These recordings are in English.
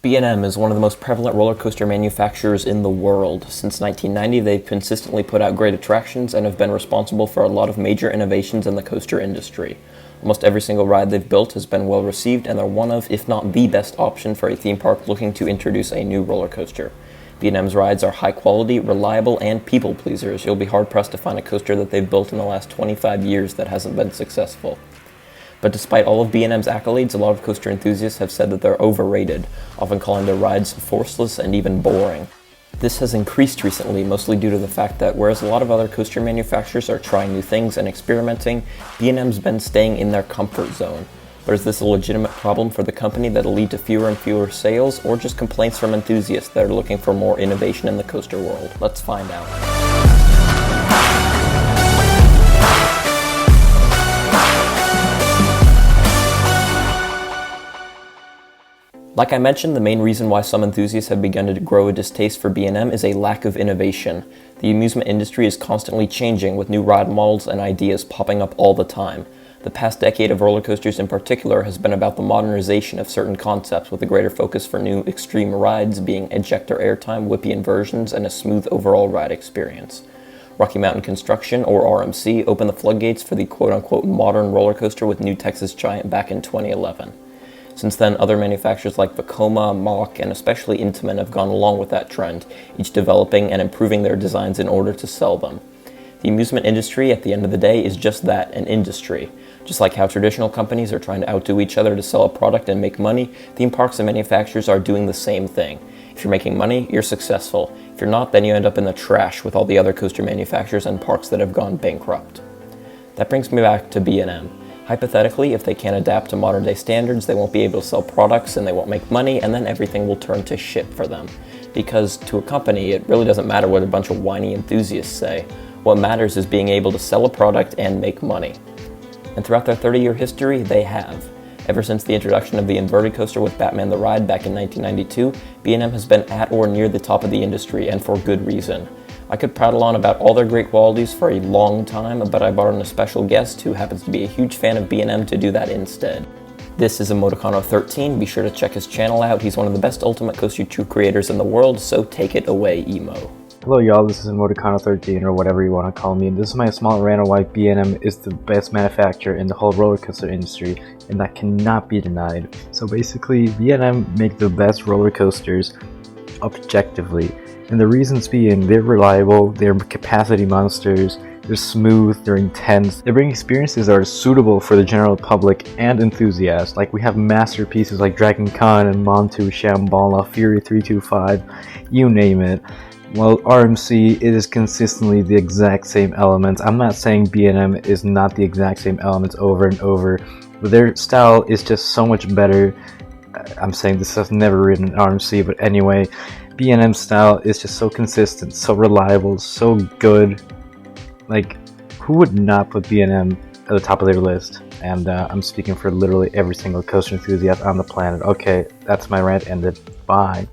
B&M is one of the most prevalent roller coaster manufacturers in the world. Since 1990, they've consistently put out great attractions and have been responsible for a lot of major innovations in the coaster industry. Almost every single ride they've built has been well received, and they're one of, if not the best option for a theme park looking to introduce a new roller coaster. B&M's rides are high quality, reliable, and people pleasers. You'll be hard pressed to find a coaster that they've built in the last 25 years that hasn't been successful. But despite all of B&M's accolades, a lot of coaster enthusiasts have said that they're overrated, often calling their rides forceless and even boring. This has increased recently, mostly due to the fact that whereas a lot of other coaster manufacturers are trying new things and experimenting, B&M's been staying in their comfort zone. But is this a legitimate problem for the company that'll lead to fewer and fewer sales, or just complaints from enthusiasts that are looking for more innovation in the coaster world? Let's find out. Like I mentioned, the main reason why some enthusiasts have begun to grow a distaste for B&M is a lack of innovation. The amusement industry is constantly changing, with new ride models and ideas popping up all the time. The past decade of roller coasters in particular has been about the modernization of certain concepts, with a greater focus for new extreme rides being ejector airtime, whippy inversions, and a smooth overall ride experience. Rocky Mountain Construction, or RMC, opened the floodgates for the quote-unquote modern roller coaster with New Texas Giant back in 2011. Since then, other manufacturers like Vekoma, Mach, and especially Intamin have gone along with that trend, each developing and improving their designs in order to sell them. The amusement industry, at the end of the day, is just that, an industry. Just like how traditional companies are trying to outdo each other to sell a product and make money, theme parks and manufacturers are doing the same thing. If you're making money, you're successful. If you're not, then you end up in the trash with all the other coaster manufacturers and parks that have gone bankrupt. That brings me back to B&M. Hypothetically, if they can't adapt to modern day standards, they won't be able to sell products and they won't make money, and then everything will turn to shit for them. Because to a company, it really doesn't matter what a bunch of whiny enthusiasts say. What matters is being able to sell a product and make money. And throughout their 30-year history, they have. Ever since the introduction of the inverted coaster with Batman the Ride back in 1992, B&M has been at or near the top of the industry, and for good reason. I could prattle on about all their great qualities for a long time, but I brought in a special guest who happens to be a huge fan of B&M to do that instead. This is Emoticano13. Be sure to check his channel out. He's one of the best Ultimate Coaster 2 creators in the world, so take it away, Emo. Hello y'all, this is Emoticano13 or whatever you want to call me, and this is my small rant on why B&M is the best manufacturer in the whole roller coaster industry, and that cannot be denied. So basically, B&M make the best roller coasters objectively. And the reasons being, they're reliable, they're capacity monsters, they're smooth, they're intense. They bring experiences that are suitable for the general public and enthusiasts. Like we have masterpieces like Dragon Con and Montu, Shambhala, Fury 325, you name it. While RMC, it is consistently the exact same elements. I'm not saying B&M is not the exact same elements over and over, but their style is just so much better. I'm saying this stuff's never written in RMC, but anyway, B&M style is just so consistent, so reliable, so good. Like, who would not put B&M at the top of their list? And I'm speaking for literally every single coaster enthusiast on the planet. Okay, that's my rant ended. Bye.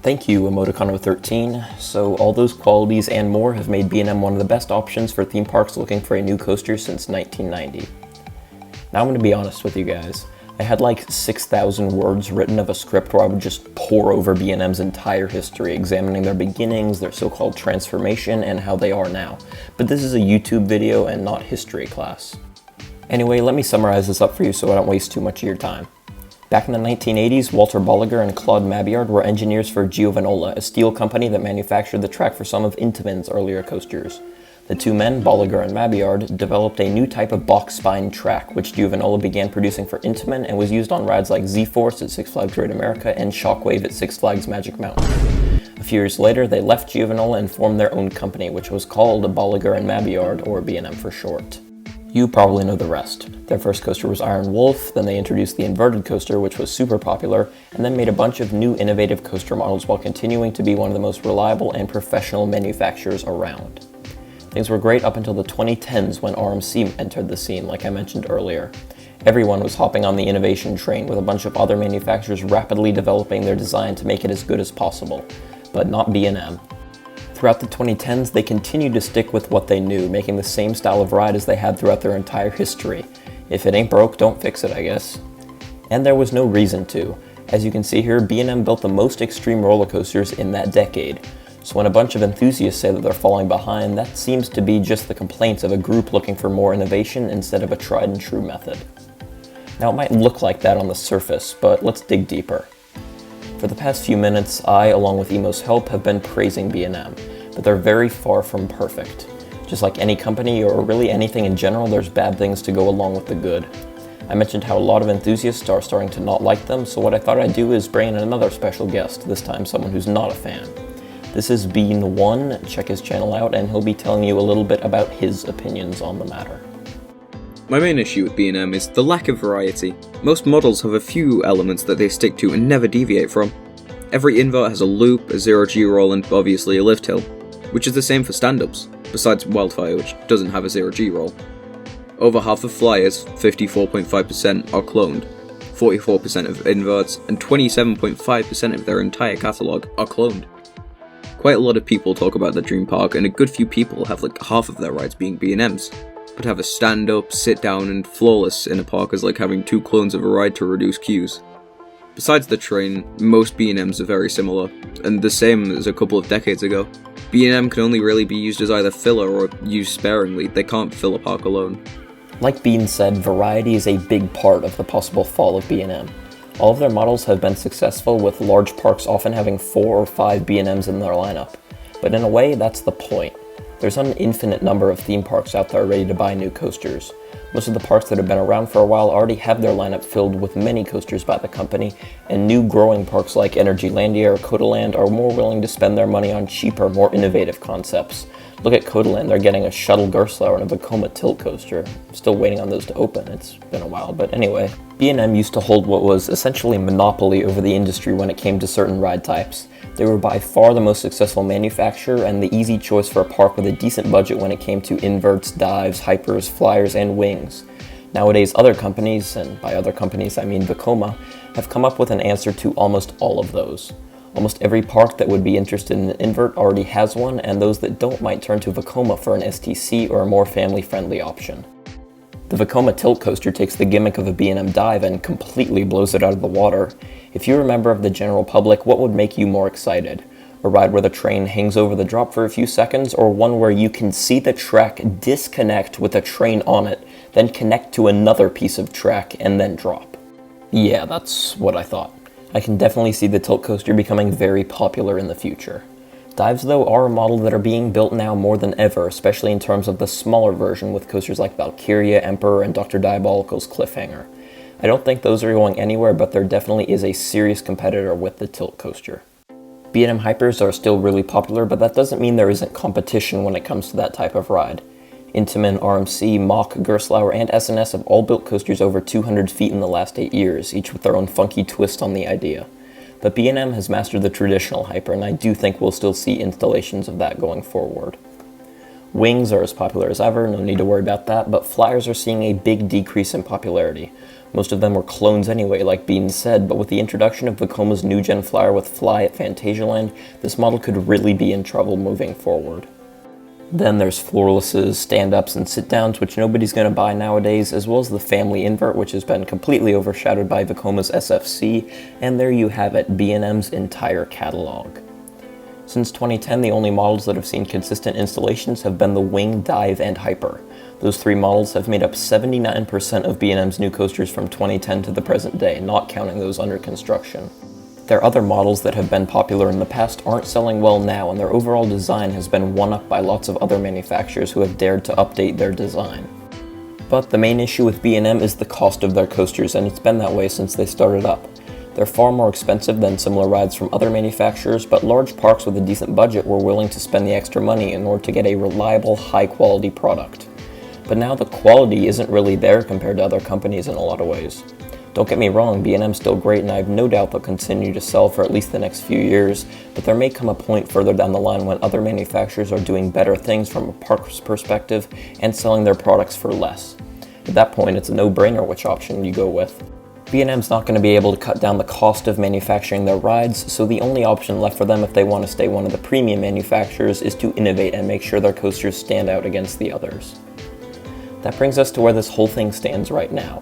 Thank you, Emoticano13. So all those qualities and more have made B&M one of the best options for theme parks looking for a new coaster since 1990. Now I'm going to be honest with you guys. I had like 6,000 words written of a script where I would just pour over B&M's entire history, examining their beginnings, their so-called transformation, and how they are now. But this is a YouTube video and not history class. Anyway, let me summarize this up for you so I don't waste too much of your time. Back in the 1980s, Walter Bolliger and Claude Mabillard were engineers for Giovanola, a steel company that manufactured the track for some of Intamin's earlier coasters. The two men, Bolliger and Mabillard, developed a new type of box spine track, which Giovanola began producing for Intamin and was used on rides like Z-Force at Six Flags Great America and Shockwave at Six Flags Magic Mountain. A few years later, they left Giovanola and formed their own company, which was called Bolliger and Mabillard, or B&M for short. You probably know the rest. Their first coaster was Iron Wolf, then they introduced the inverted coaster, which was super popular, and then made a bunch of new innovative coaster models while continuing to be one of the most reliable and professional manufacturers around. Things were great up until the 2010s when RMC entered the scene, like I mentioned earlier. Everyone was hopping on the innovation train, with a bunch of other manufacturers rapidly developing their design to make it as good as possible, but not B&M. Throughout the 2010s, they continued to stick with what they knew, making the same style of ride as they had throughout their entire history. If it ain't broke, don't fix it, I guess. And there was no reason to. As you can see here, B&M built the most extreme roller coasters in that decade. So when a bunch of enthusiasts say that they're falling behind, that seems to be just the complaints of a group looking for more innovation instead of a tried and true method. Now it might look like that on the surface, but let's dig deeper. For the past few minutes, I, along with Emo's help, have been praising B&M, but they're very far from perfect. Just like any company, or really anything in general, there's bad things to go along with the good. I mentioned how a lot of enthusiasts are starting to not like them, so what I thought I'd do is bring in another special guest, this time someone who's not a fan. This is Bean1, check his channel out, and he'll be telling you a little bit about his opinions on the matter. My main issue with B&M is the lack of variety. Most models have a few elements that they stick to and never deviate from. Every invert has a loop, a zero-G roll, and obviously a lift hill, which is the same for stand-ups, besides Wildfire, which doesn't have a zero-G roll. Over half of flyers, 54.5%, are cloned, 44% of inverts, and 27.5% of their entire catalogue are cloned. Quite a lot of people talk about the Dream Park, and a good few people have like half of their rides being B&Ms. But have a stand-up, sit-down, and flawless in a park is like having two clones of a ride to reduce queues. Besides the train, most B&Ms are very similar, and the same as a couple of decades ago. B&M can only really be used as either filler or used sparingly, they can't fill a park alone. Like Bean said, variety is a big part of the possible fall of B&M. All of their models have been successful, with large parks often having 4 or 5 B&Ms in their lineup. But in a way, that's the point. There's not an infinite number of theme parks out there ready to buy new coasters. Most of the parks that have been around for a while already have their lineup filled with many coasters by the company, and new growing parks like Energylandia or Codaland are more willing to spend their money on cheaper, more innovative concepts. Look at Codaland, they're getting a shuttle Gerstlauer and a Vekoma tilt coaster. I'm still waiting on those to open, it's been a while, but anyway. B&M used to hold what was essentially monopoly over the industry when it came to certain ride types. They were by far the most successful manufacturer and the easy choice for a park with a decent budget when it came to inverts, dives, hypers, flyers, and wings. Nowadays, other companies, and by other companies I mean Vekoma, have come up with an answer to almost all of those. Almost every park that would be interested in an invert already has one, and those that don't might turn to Vekoma for an STC or a more family-friendly option. The Vekoma tilt coaster takes the gimmick of a B&M dive and completely blows it out of the water. If you're a member of the general public, what would make you more excited? A ride where the train hangs over the drop for a few seconds, or one where you can see the track disconnect with a train on it, then connect to another piece of track, and then drop? Yeah, that's what I thought. I can definitely see the tilt coaster becoming very popular in the future. Dives, though, are a model that are being built now more than ever, especially in terms of the smaller version with coasters like Valkyria, Emperor, and Dr. Diabolical's Cliffhanger. I don't think those are going anywhere, but there definitely is a serious competitor with the tilt coaster. B&M Hypers are still really popular, but that doesn't mean there isn't competition when it comes to that type of ride. Intamin, RMC, Mach, Gerstlauer, and SNS have all built coasters over 200 feet in the last 8 years, each with their own funky twist on the idea. But B&M has mastered the traditional hyper, and I do think we'll still see installations of that going forward. Wings are as popular as ever, no need to worry about that, but flyers are seeing a big decrease in popularity. Most of them were clones anyway, like Bean said, but with the introduction of Vekoma's new-gen flyer with Fly at Phantasialand, this model could really be in trouble moving forward. Then there's floorlesses, stand-ups, and sit-downs, which nobody's going to buy nowadays, as well as the family invert, which has been completely overshadowed by Vekoma's SFC, and there you have it, B&M's entire catalog. Since 2010, the only models that have seen consistent installations have been the Wing, Dive, and Hyper. Those 3 models have made up 79% of B&M's new coasters from 2010 to the present day, not counting those under construction. Their other models that have been popular in the past aren't selling well now, and their overall design has been one-upped by lots of other manufacturers who have dared to update their design. But the main issue with B&M is the cost of their coasters, and it's been that way since they started up. They're far more expensive than similar rides from other manufacturers, but large parks with a decent budget were willing to spend the extra money in order to get a reliable, high-quality product. But now the quality isn't really there compared to other companies in a lot of ways. Don't get me wrong, B&M's still great, and I have no doubt they'll continue to sell for at least the next few years, but there may come a point further down the line when other manufacturers are doing better things from a park's perspective and selling their products for less. At that point, it's a no-brainer which option you go with. B&M's not going to be able to cut down the cost of manufacturing their rides, so the only option left for them if they want to stay one of the premium manufacturers is to innovate and make sure their coasters stand out against the others. That brings us to where this whole thing stands right now.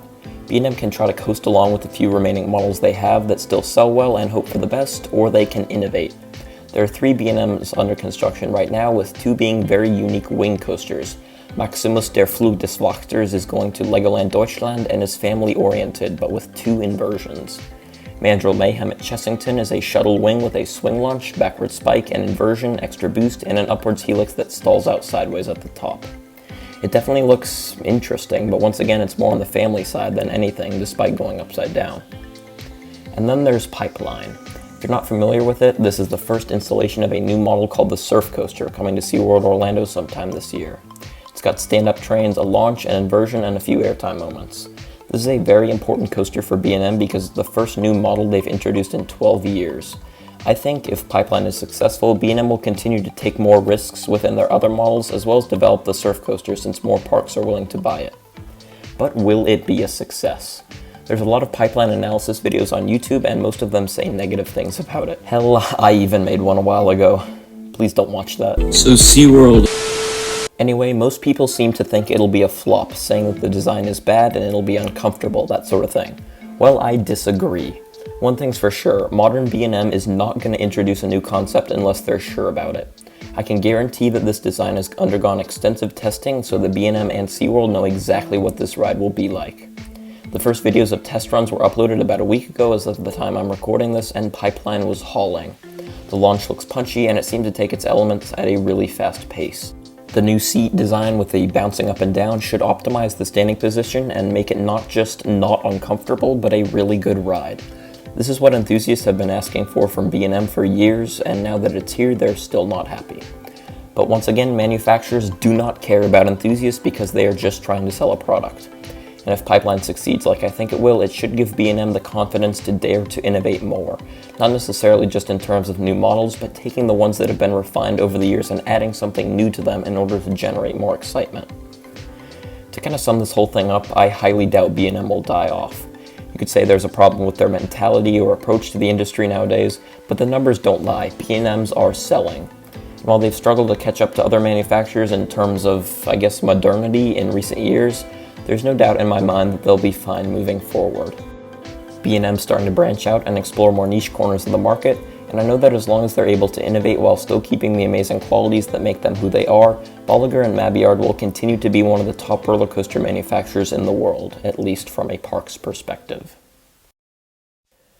B&M can try to coast along with the few remaining models they have that still sell well and hope for the best, or they can innovate. There are 3 B&Ms under construction right now, with 2 being very unique wing coasters. Maximus der Flug des Wachters is going to Legoland Deutschland and is family-oriented, but with 2 inversions. Mandrill Mayhem at Chessington is a shuttle wing with a swing launch, backward spike, an inversion, extra boost, and an upwards helix that stalls out sideways at the top. It definitely looks interesting, but once again it's more on the family side than anything, despite going upside down. And then there's Pipeline. If you're not familiar with it, this is the first installation of a new model called the Surf Coaster, coming to SeaWorld Orlando sometime this year. It's got stand-up trains, a launch, an inversion, and a few airtime moments. This is a very important coaster for B&M because it's the first new model they've introduced in 12 years. I think if Pipeline is successful, B&M will continue to take more risks within their other models, as well as develop the Surf Coaster since more parks are willing to buy it. But will it be a success? There's a lot of Pipeline analysis videos on YouTube, and most of them say negative things about it. Hell, I even made one a while ago. Please don't watch that. So SeaWorld. Anyway, most people seem to think it'll be a flop, saying that the design is bad and it'll be uncomfortable, that sort of thing. Well, I disagree. One thing's for sure, modern B&M is not going to introduce a new concept unless they're sure about it. I can guarantee that this design has undergone extensive testing, so the B&M and SeaWorld know exactly what this ride will be like. The first videos of test runs were uploaded about a week ago as of the time I'm recording this, and Pipeline was hauling. The launch looks punchy, and it seemed to take its elements at a really fast pace. The new seat design with the bouncing up and down should optimize the standing position and make it not just not uncomfortable, but a really good ride. This is what enthusiasts have been asking for from B&M for years, and now that it's here, they're still not happy. But once again, manufacturers do not care about enthusiasts because they are just trying to sell a product. And if Pipeline succeeds like I think it will, it should give B&M the confidence to dare to innovate more. Not necessarily just in terms of new models, but taking the ones that have been refined over the years and adding something new to them in order to generate more excitement. To kind of sum this whole thing up, I highly doubt B&M will die off. You could say there's a problem with their mentality or approach to the industry nowadays, but the numbers don't lie. B&Ms are selling. And while they've struggled to catch up to other manufacturers in terms of, I guess, modernity in recent years, there's no doubt in my mind that they'll be fine moving forward. B&M's starting to branch out and explore more niche corners of the market, and I know that as long as they're able to innovate while still keeping the amazing qualities that make them who they are, Bolliger and Mabillard will continue to be one of the top roller coaster manufacturers in the world, at least from a parks perspective.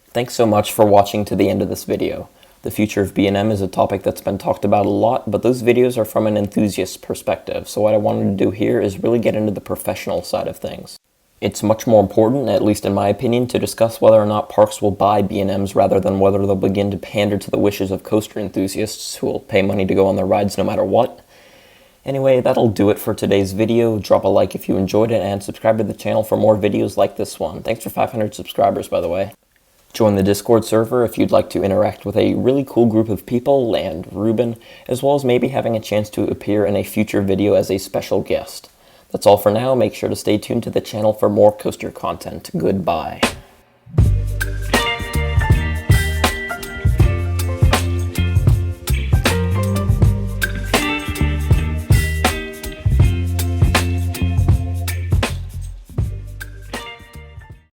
Thanks so much for watching to the end of this video. The future of B&M is a topic that's been talked about a lot, but those videos are from an enthusiast perspective, so what I wanted to do here is really get into the professional side of things. It's much more important, at least in my opinion, to discuss whether or not parks will buy B&Ms rather than whether they'll begin to pander to the wishes of coaster enthusiasts who will pay money to go on their rides no matter what. Anyway, that'll do it for today's video. Drop a like if you enjoyed it, and subscribe to the channel for more videos like this one. Thanks for 500 subscribers, by the way. Join the Discord server if you'd like to interact with a really cool group of people, and Ruben, as well as maybe having a chance to appear in a future video as a special guest. That's all for now. Make sure to stay tuned to the channel for more coaster content. Goodbye.